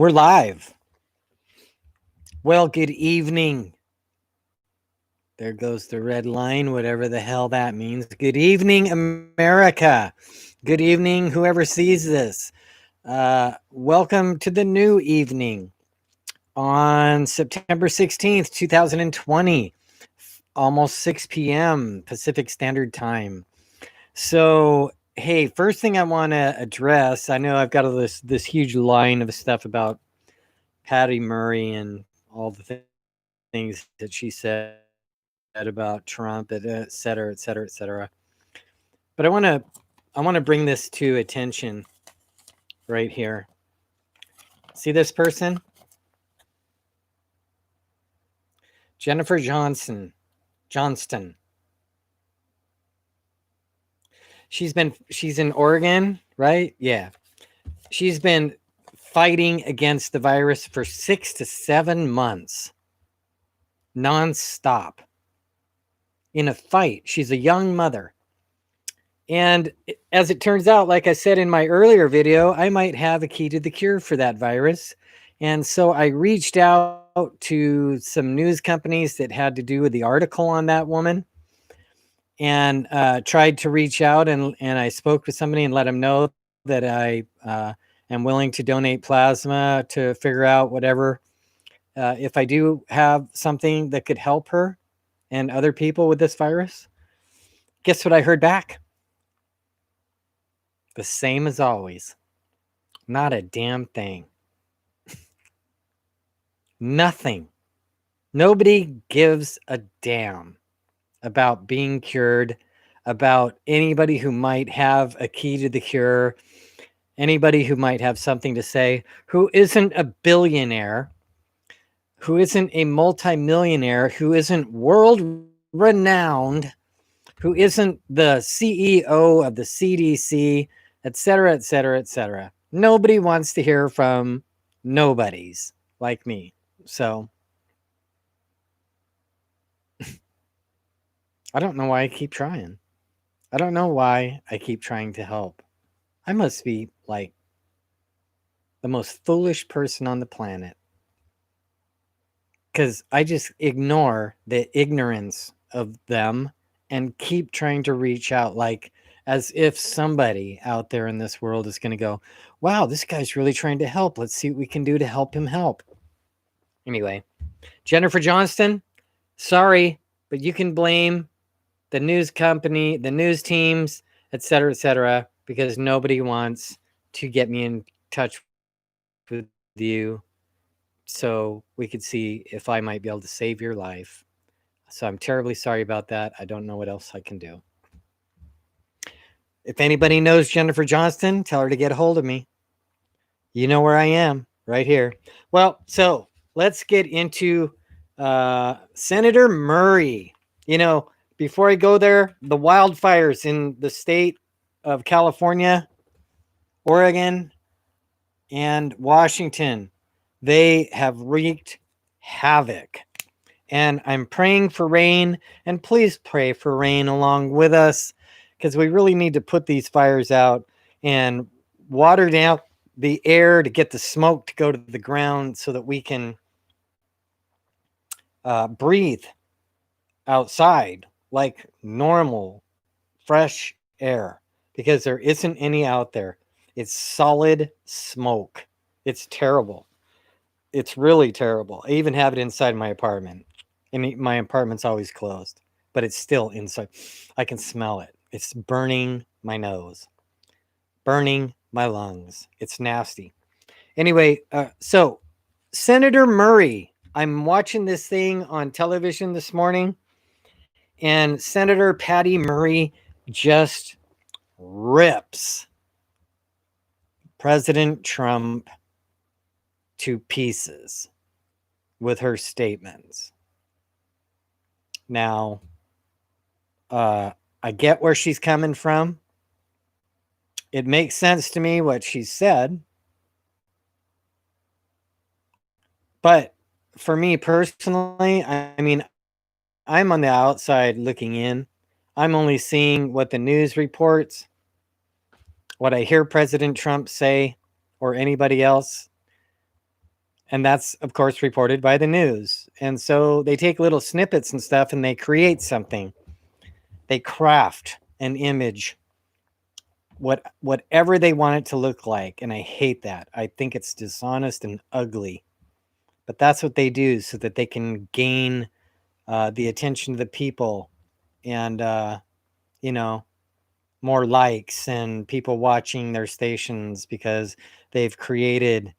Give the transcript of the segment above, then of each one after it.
We're live. Well, good evening. There goes the red line, whatever the hell that means. Good evening, America. Good evening, whoever sees this. Welcome to the new evening on September 16th, 2020, almost 6 p.m. Pacific Standard Time. So, hey, first thing I want to address, I know I've got this huge line of stuff about Patty Murray and all the things that she said about Trump, et cetera, et cetera, et cetera. But I want to bring this to attention right here. See this person? Jennifer Johnston. She's in Oregon, right? Yeah. She's been fighting against the virus for 6 to 7 months. Nonstop. In a fight. She's a young mother. And as it turns out, like I said in my earlier video, I might have a key to the cure for that virus. And so I reached out to some news companies that had to do with the article on that woman and tried to reach out. And I spoke with somebody and let them know that I am willing to donate plasma to figure out whatever. If I do have something that could help her and other people with this virus, guess what I heard back? The same as always. Not a damn thing. Nothing. Nobody gives a damn about being cured, about anybody who might have a key to the cure, anybody who might have something to say, who isn't a billionaire, who isn't a multimillionaire, who isn't world renowned, who isn't the CEO of the CDC, et cetera, et cetera, et cetera. Nobody wants to hear from nobodies like me. So I don't know why I keep trying. I don't know why I keep trying to help. I must be like the most foolish person on the planet, because I just ignore the ignorance of them and keep trying to reach out, like as if somebody out there in this world is going to go, wow, this guy's really trying to help. Let's see what we can do to help him help. Anyway, Jennifer Johnston, sorry, but you can blame the news company, the news teams, et cetera, because nobody wants to get me in touch with you so we could see if I might be able to save your life. So I'm terribly sorry about that. I don't know what else I can do. If anybody knows Jennifer Johnston, tell her to get a hold of me. You know where I am, right here. Well, so let's get into Senator Murray. You know, before I go there, the wildfires in the state of California, Oregon, and Washington, they have wreaked havoc. And I'm praying for rain, and please pray for rain along with us, because we really need to put these fires out and water down the air to get the smoke to go to the ground so that we can breathe outside like normal, fresh air, because there isn't any out there. It's solid smoke. It's terrible. It's really terrible. I even have it inside my apartment. And my apartment's always closed, but it's still inside. I can smell it. It's burning my nose, burning my lungs. It's nasty. Anyway, so Senator Murray, I'm watching this thing on television this morning, and Senator Patty Murray just rips President Trump to pieces with her statements. Now, I get where she's coming from. It makes sense to me what she said. But for me personally, I mean, I'm on the outside looking in. I'm only seeing what the news reports, what I hear President Trump say, or anybody else. And that's, of course, reported by the news. And so they take little snippets and stuff and they create something. They craft an image, whatever they want it to look like. And I hate that. I think it's dishonest and ugly. But that's what they do so that they can gain the attention of the people and, more likes and people watching their stations because they've created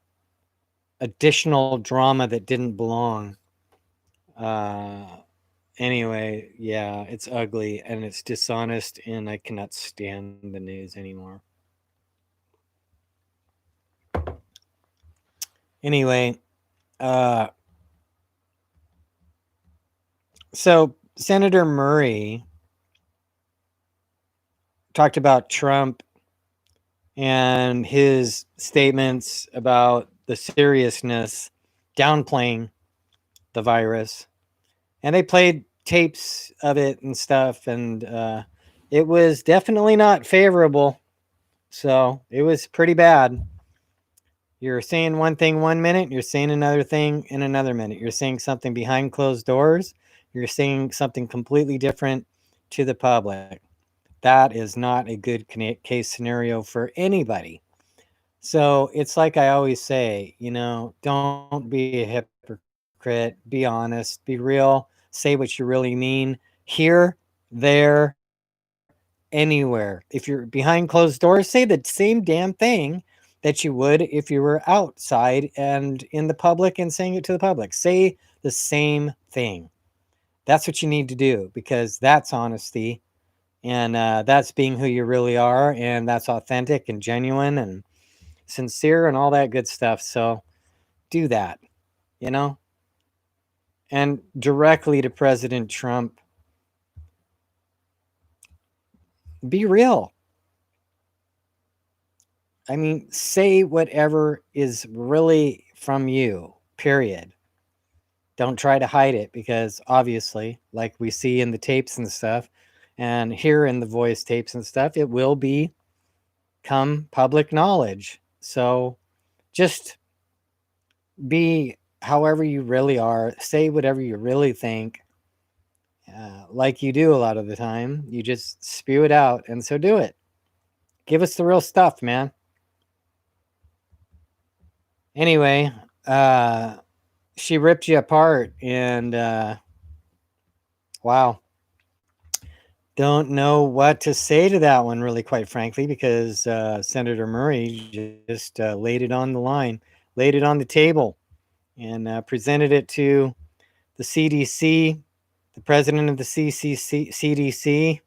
additional drama that didn't belong. Anyway, yeah, it's ugly and it's dishonest, and I cannot stand the news anymore. Anyway, so Senator Murray talked about Trump and his statements about the seriousness, downplaying the virus. And they played tapes of it and stuff, and it was definitely not favorable. So it was pretty bad. You're saying one thing 1 minute, you're saying another thing in another minute. You're saying something behind closed doors, you're saying something completely different to the public. That is not a good case scenario for anybody. So it's like I always say, don't be a hypocrite, be honest, be real, say what you really mean here, there, anywhere. If you're behind closed doors, say the same damn thing that you would if you were outside and in the public and saying it to the public. Say the same thing. That's what you need to do because that's honesty and that's being who you really are, and that's authentic and genuine and sincere and all that good stuff. So do that, and directly to President Trump, be real. I mean, say whatever is really from you, period. Don't try to hide it because obviously, like we see in the tapes and stuff and hear in the voice tapes and stuff, it will become public knowledge. So just be however you really are, say whatever you really think, like you do a lot of the time. You just spew it out, and so do it. Give us the real stuff, man. Anyway, she ripped you apart, and wow. Don't know what to say to that one, really, quite frankly, because Senator Murray just laid it on the line, laid it on the table, and presented it to the CDC, the president of the CDC,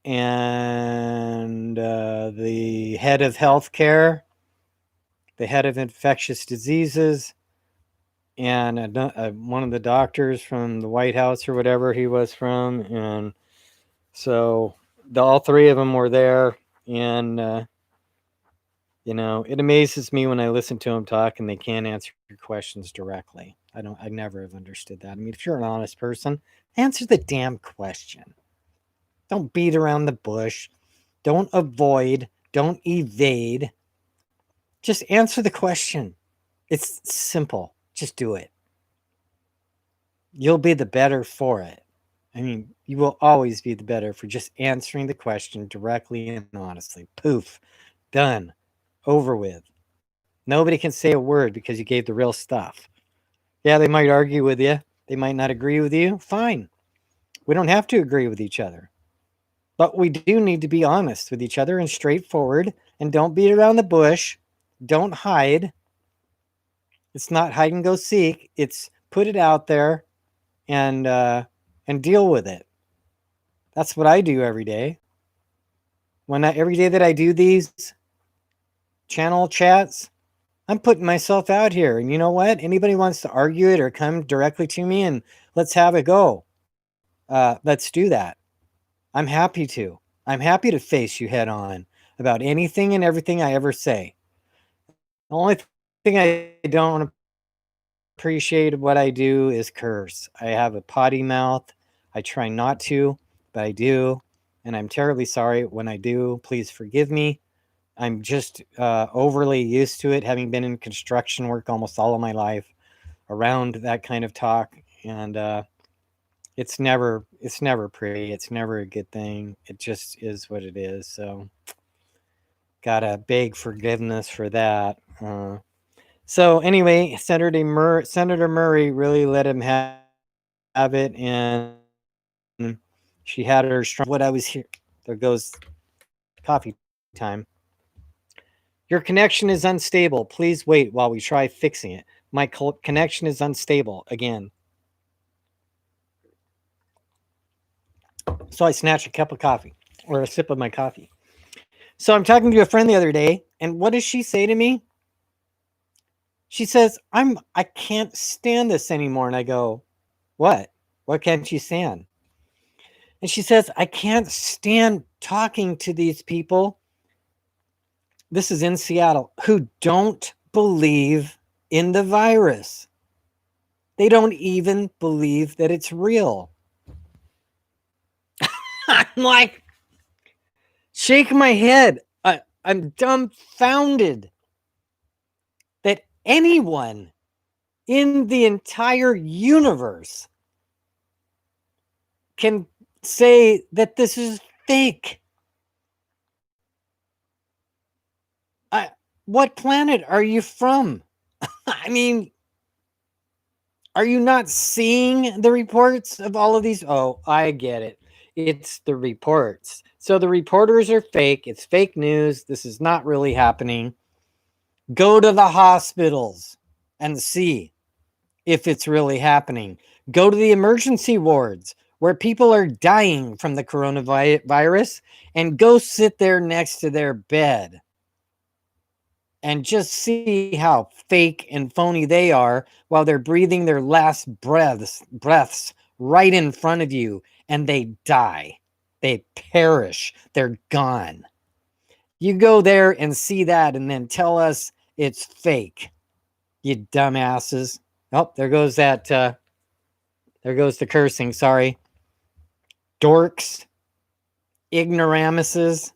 and the head of healthcare, the head of infectious diseases, and one of the doctors from the White House or whatever he was from. And so all three of them were there. And, it amazes me when I listen to them talk and they can't answer your questions directly. I never have understood that. I mean, if you're an honest person, answer the damn question. Don't beat around the bush. Don't avoid. Don't evade. Just answer the question. It's simple. Just do it. You'll be the better for it. I mean, you will always be the better for just answering the question directly and honestly. Poof. Done. Over with. Nobody can say a word because you gave the real stuff. Yeah, they might argue with you. They might not agree with you. Fine. We don't have to agree with each other. But we do need to be honest with each other and straightforward, and don't beat around the bush. Don't hide. It's not hide and go seek. It's put it out there and deal with it. That's what I do every day. Every day that I do these channel chats, I'm putting myself out here. And you know what? Anybody wants to argue it or come directly to me and let's have a go. Let's do that. I'm happy to. I'm happy to face you head on about anything and everything I ever say. The only thing I don't appreciate of what I do is curse. I have a potty mouth. I try not to, but I do. And I'm terribly sorry when I do. Please forgive me. I'm just overly used to it, having been in construction work almost all of my life around that kind of talk. And it's never pretty. It's never a good thing. It just is what it is. So gotta beg forgiveness for that. So anyway, Senator Murray really let him have it, and she had her strong. What I was here. There goes coffee time. Your connection is unstable. Please wait while we try fixing it. My connection is unstable again. So I snatched a cup of coffee or a sip of my coffee. So I'm talking to a friend the other day, and what does she say to me? She says, I can't stand this anymore. And I go, what? What can't you stand? And she says, I can't stand talking to these people. This is in Seattle, who don't believe in the virus. They don't even believe that it's real. I'm like, shake my head. I'm dumbfounded that anyone in the entire universe can say that this is fake. What planet are you from? I mean, are you not seeing the reports of all of these? Oh, I get it. It's the reports. So the reporters are fake. It's fake news. This is not really happening. Go to the hospitals and see if it's really happening. Go to the emergency wards where people are dying from the coronavirus and go sit there next to their bed and just see how fake and phony they are while they're breathing their last breaths right in front of you, and they die. They perish. They're gone. You go there and see that and then tell us it's fake, you dumbasses. Oh, there goes that. There goes the cursing. Sorry. Dorks. Ignoramuses.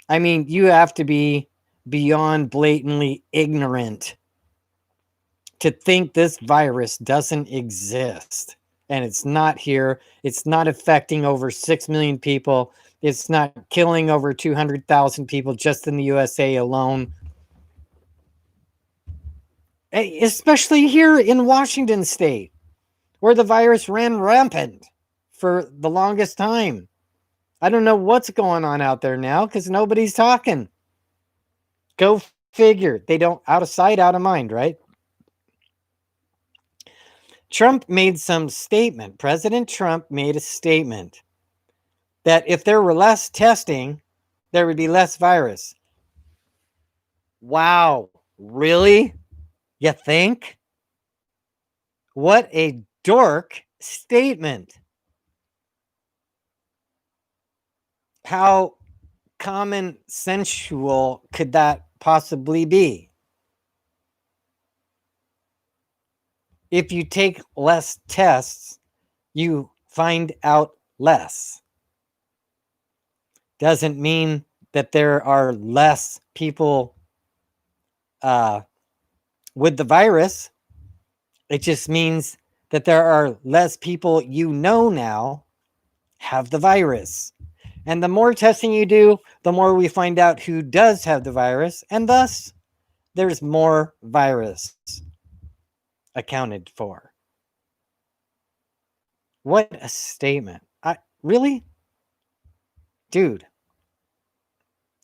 I mean, you have to be beyond blatantly ignorant to think this virus doesn't exist and it's not here. It's not affecting over 6 million people. It's not killing over 200,000 people just in the USA alone. Especially here in Washington state, where the virus ran rampant for the longest time. I don't know what's going on out there now because nobody's talking. Go figure. They don't, out of sight, out of mind, right? Trump made some statement. President Trump made a statement that if there were less testing, there would be less virus. Wow. Really? You think? What a dork statement. How common sensual could that possibly be? If you take less tests, you find out less. Doesn't mean that there are less people with the virus. It just means that there are less people you know now have the virus. And the more testing you do, the more we find out who does have the virus, and thus there's more virus accounted for. What a statement. Really? Dude,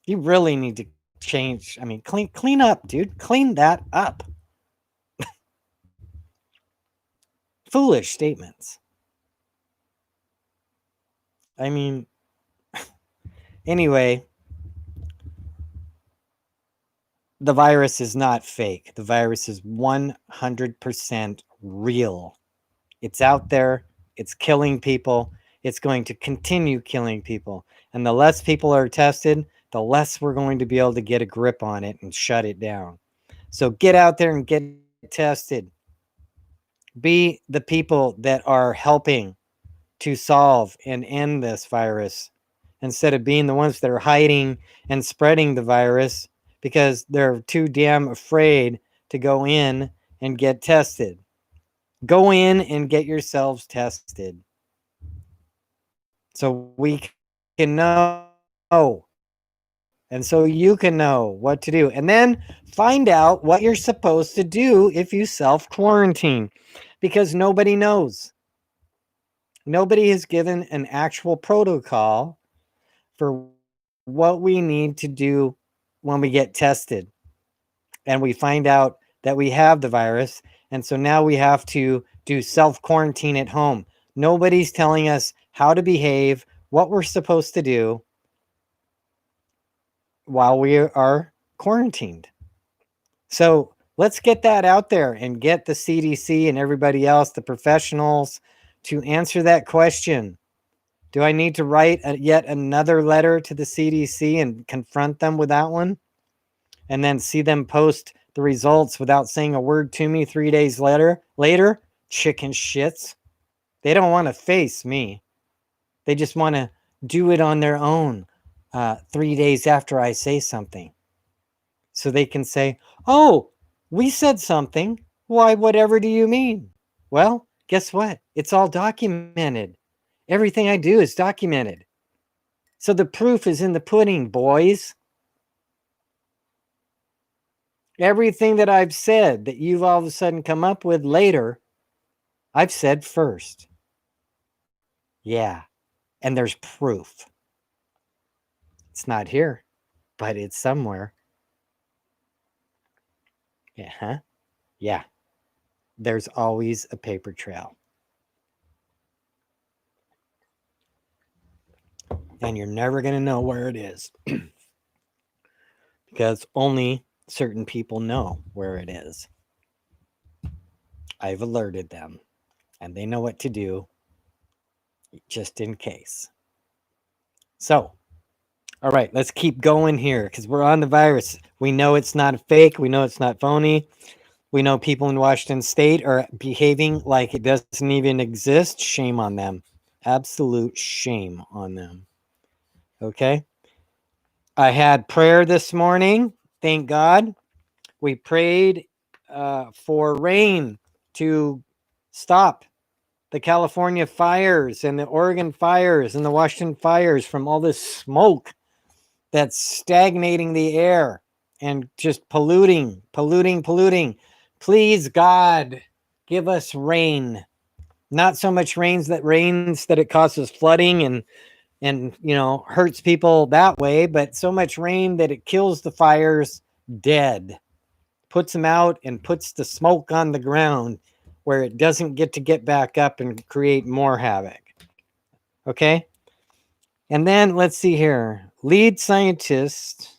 you really need to change. I mean, clean up, dude. Clean that up. Foolish statements. I mean, anyway, the virus is not fake. The virus is 100% real. It's out there. It's killing people. It's going to continue killing people. And the less people are tested, the less we're going to be able to get a grip on it and shut it down. So get out there and get tested. Be the people that are helping to solve and end this virus instead of being the ones that are hiding and spreading the virus because they're too damn afraid to go in and get tested. Go in and get yourselves tested so we can know, and so you can know what to do, and then find out what you're supposed to do if you self-quarantine, because nobody knows. Nobody has given an actual protocol for what we need to do when we get tested and we find out that we have the virus. And so now we have to do self-quarantine at home. Nobody's telling us how to behave, what we're supposed to do while we are quarantined. So let's get that out there and get the CDC and everybody else, the professionals, to answer that question. Do I need to write yet another letter to the CDC and confront them with that one? And then see them post the results without saying a word to me 3 days later? Chicken shits. They don't want to face me. They just want to do it on their own 3 days after I say something. So they can say, oh, we said something. Why, whatever do you mean? Well, guess what? It's all documented. Everything I do is documented. So the proof is in the pudding, boys. Everything that I've said that you've all of a sudden come up with later, I've said first. Yeah. And there's proof. It's not here, but it's somewhere. Yeah. Yeah. There's always a paper trail. And you're never going to know where it is because only certain people know where it is. I've alerted them and they know what to do just in case. So, all right, let's keep going here because we're on the virus. We know it's not a fake. We know it's not phony. We know people in Washington State are behaving like it doesn't even exist. Shame on them. Absolute shame on them. Okay. I had prayer this morning. Thank God. We prayed for rain to stop the California fires and the Oregon fires and the Washington fires from all this smoke that's stagnating the air and just polluting. Please, God, give us rain. Not so much rains that it causes flooding and hurts people that way, but so much rain that it kills the fires dead, puts them out and puts the smoke on the ground where it doesn't get back up and create more havoc. Okay? And then let's see here. Lead scientist.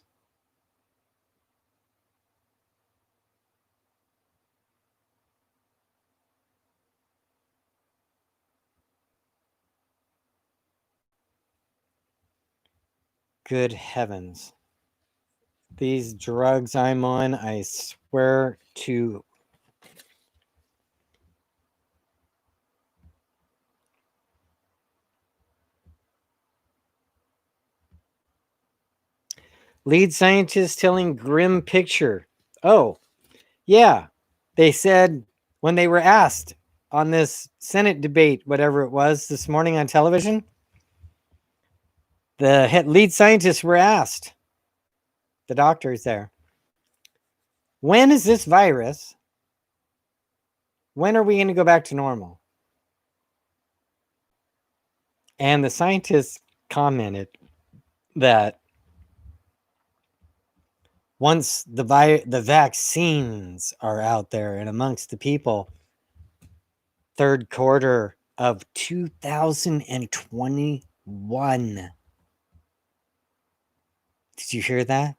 Good heavens. These drugs I'm on, I swear to. Lead scientist telling grim picture. Oh, yeah. They said when they were asked on this Senate debate, whatever it was this morning on television, the lead scientists were asked, the doctors there, when is this virus? When are we going to go back to normal? And the scientists commented that once the vaccines are out there and amongst the people, third quarter of 2021. Did you hear that?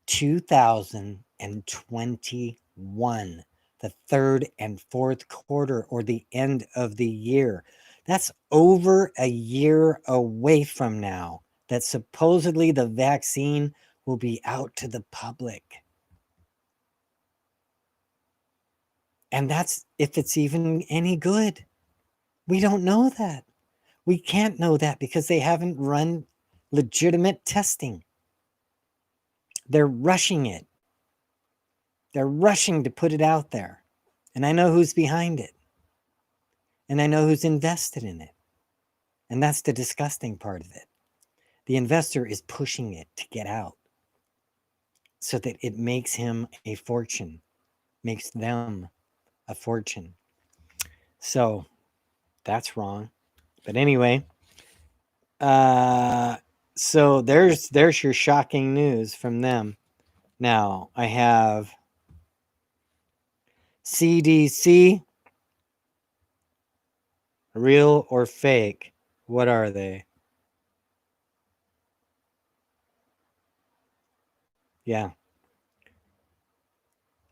2021. The third and fourth quarter, or the end of the year. That's over a year away from now that supposedly the vaccine will be out to the public. And that's if it's even any good. We don't know that. We can't know that because they haven't run legitimate testing. They're rushing it. They're rushing to put it out there. And I know who's behind it. And I know who's invested in it. And that's the disgusting part of it. The investor is pushing it to get out so that it makes him a fortune, makes them a fortune. So that's wrong. But anyway, so there's your shocking news from them. Now I have CDC, real or fake? What are they? Yeah.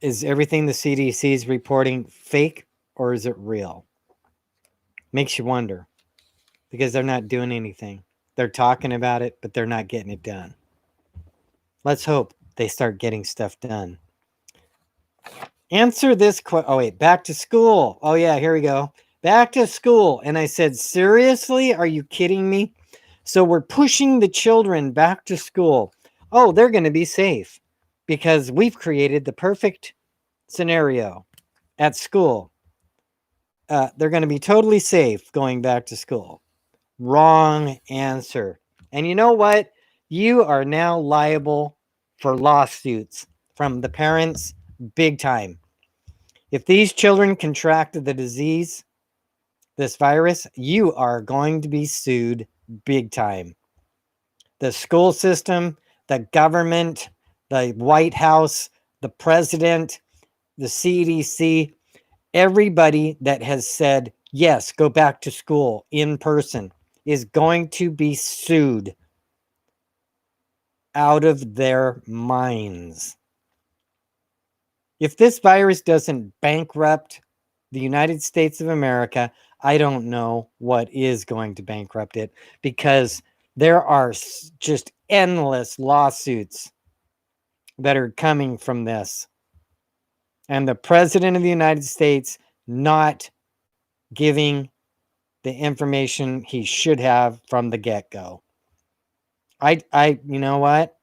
Is everything the CDC is reporting fake or is it real? Makes you wonder because they're not doing anything. They're talking about it, but they're not getting it done. Let's hope they start getting stuff done. Answer this question. Oh, wait, back to school. Oh, yeah, here we go. Back to school. And I said, seriously? Are you kidding me? So we're pushing the children back to school. Oh, they're going to be safe because we've created the perfect scenario at school. They're going to be totally safe going back to school. Wrong answer. And you know what? You are now liable for lawsuits from the parents big time. If these children contracted the disease, this virus, you are going to be sued big time. The school system, the government, the White House, the president, the CDC, everybody that has said, yes, go back to school in person is going to be sued out of their minds. If this virus doesn't bankrupt the United States of America, I don't know what is going to bankrupt it because there are just endless lawsuits that are coming from this. And the president of the United States not giving the information he should have from the get-go. You know what?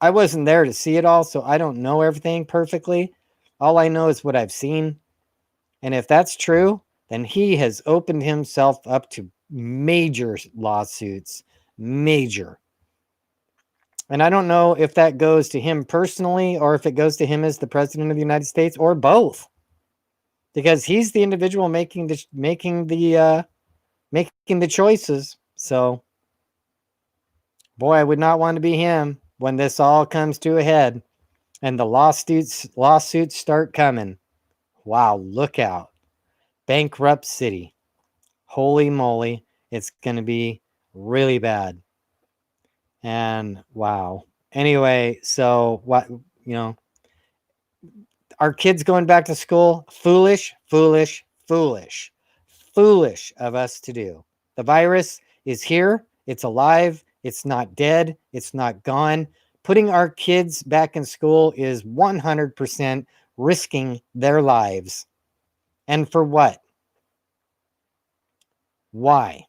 I wasn't there to see it all, so I don't know everything perfectly. All I know is what I've seen. And if that's true, then he has opened himself up to major lawsuits. Major. And I don't know if that goes to him personally or if it goes to him as the president of the United States or both. Because he's the individual making the choices. So, boy, I would not want to be him when this all comes to a head and the lawsuits start coming. Wow, look out. Bankrupt city. Holy moly, it's going to be really bad. And wow. Anyway, so what, our kids going back to school, foolish of us to do. The virus is here. It's alive. It's not dead. It's not gone. Putting our kids back in school is 100% risking their lives. And for what? Why?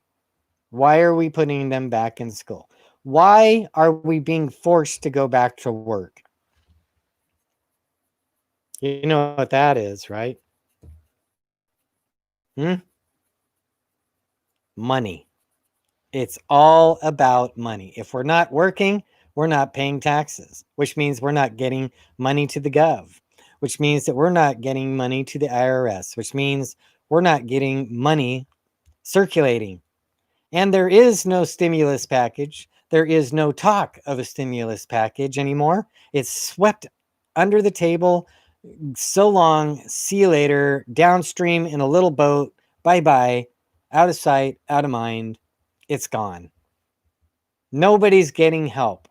Why are we putting them back in school? Why are we being forced to go back to work? You know what that is, right? Money. It's all about money. If we're not working, we're not paying taxes, which means we're not getting money to the gov, which means that we're not getting money to the IRS, which means we're not getting money circulating. And there is no stimulus package. There is no talk of a stimulus package anymore. It's swept under the table. So long. See you later. Downstream in a little boat. Bye-bye. Out of sight, out of mind. It's gone. Nobody's getting help.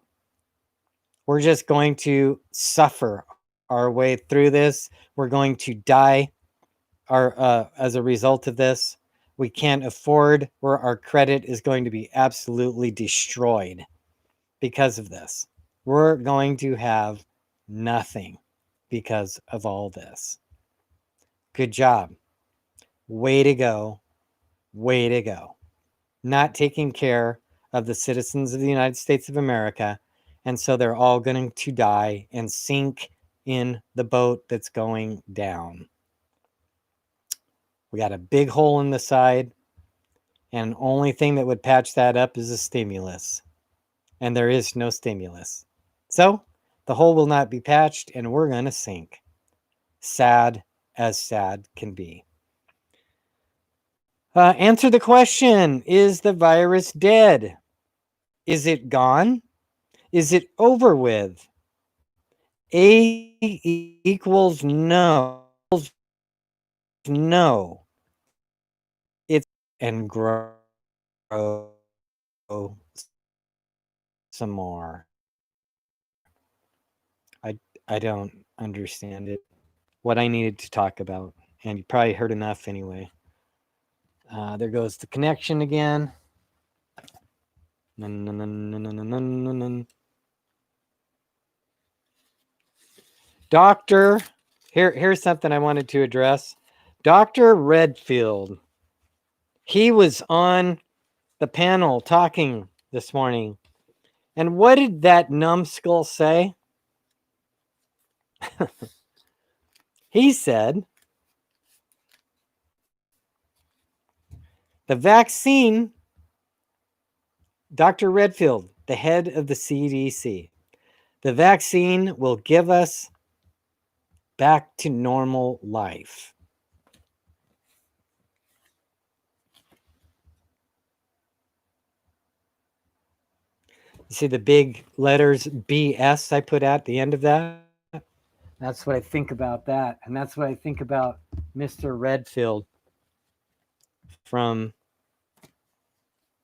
We're just going to suffer our way through this. We're going to die as a result of this. We can't afford where our credit is going to be absolutely destroyed because of this. We're going to have nothing because of all this. Good job. Way to go. Way to go. not taking care of the citizens of the United States of America. And so they're all going to die and sink in the boat that's going down. We got a big hole in the side, and only thing that would patch that up is a stimulus. And there is no stimulus. So the hole will not be patched, and we're going to sink. Sad as sad can be. Answer the question. Is the virus dead? Is it gone? Is it over with? A equals no. No. It's and grow some more. I don't understand it. What I needed to talk about, and you probably heard enough anyway. There goes the connection again. Doctor, here's something I wanted to address. Dr. Redfield, he was on the panel talking this morning. And what did that numbskull say? He said, the vaccine, Dr. Redfield, the head of the CDC, the vaccine will give us back to normal life. You see the big letters BS I put at the end of that? That's what I think about that. And that's what I think about Mr. Redfield from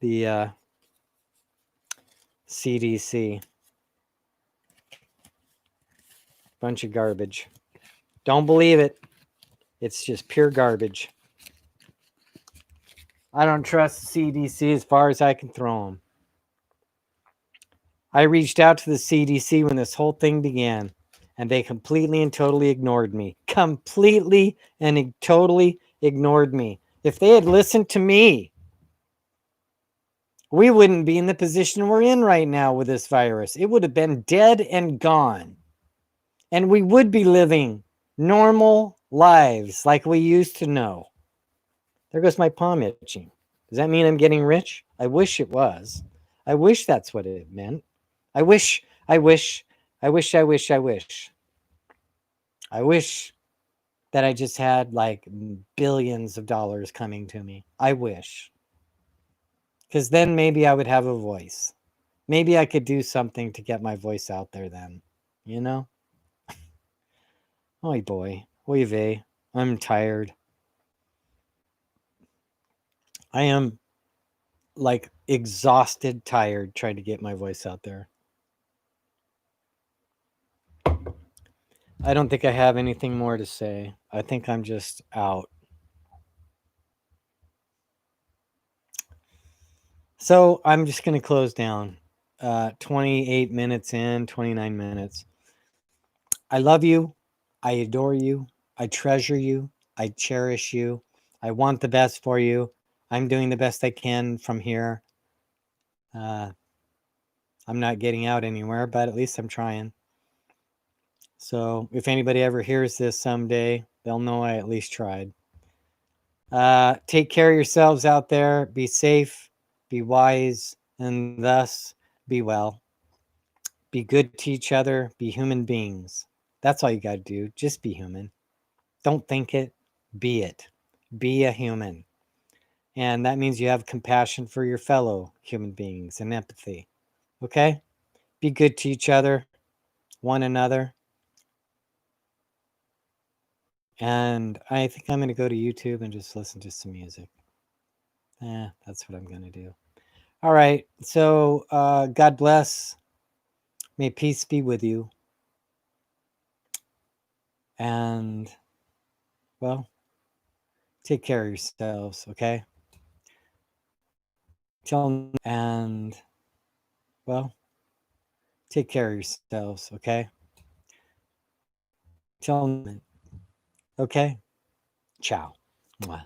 the CDC. Bunch of garbage. Don't believe it. It's just pure garbage. I don't trust the CDC as far as I can throw them. I reached out to the CDC when this whole thing began, and they completely and totally ignored me. Completely and totally ignored me. If they had listened to me, we wouldn't be in the position we're in right now with this virus. It would have been dead and gone. And we would be living normal lives like we used to know. There goes my palm itching. Does that mean I'm getting rich? I wish it was. I wish that's what it meant. I wish that I just had like billions of dollars coming to me. I wish. Because then maybe I would have a voice. Maybe I could do something to get my voice out there then. You know? Oh boy. Oy vey. I'm tired. I am like exhausted, tired trying to get my voice out there. I don't think I have anything more to say. I think I'm just out. So I'm just going to close down. 28 minutes in, 29 minutes. I love you. I adore you. I treasure you. I cherish you. I want the best for you. I'm doing the best I can from here. I'm not getting out anywhere, but at least I'm trying. So if anybody ever hears this someday, they'll know I at least tried. Take care of yourselves out there. Be safe, be wise, and thus be well. Be good to each other. Be human beings. That's all you got to do. Just be human. Don't think it. Be it. Be a human. And that means you have compassion for your fellow human beings and empathy. Okay? Be good to each other, one another. And I think I'm going to go to YouTube and just listen to some music. That's what I'm going to do. All right. So God bless. May peace be with you. And, well, take care of yourselves, okay? And, well, take care of yourselves, okay? Okay? Ciao. Mwah.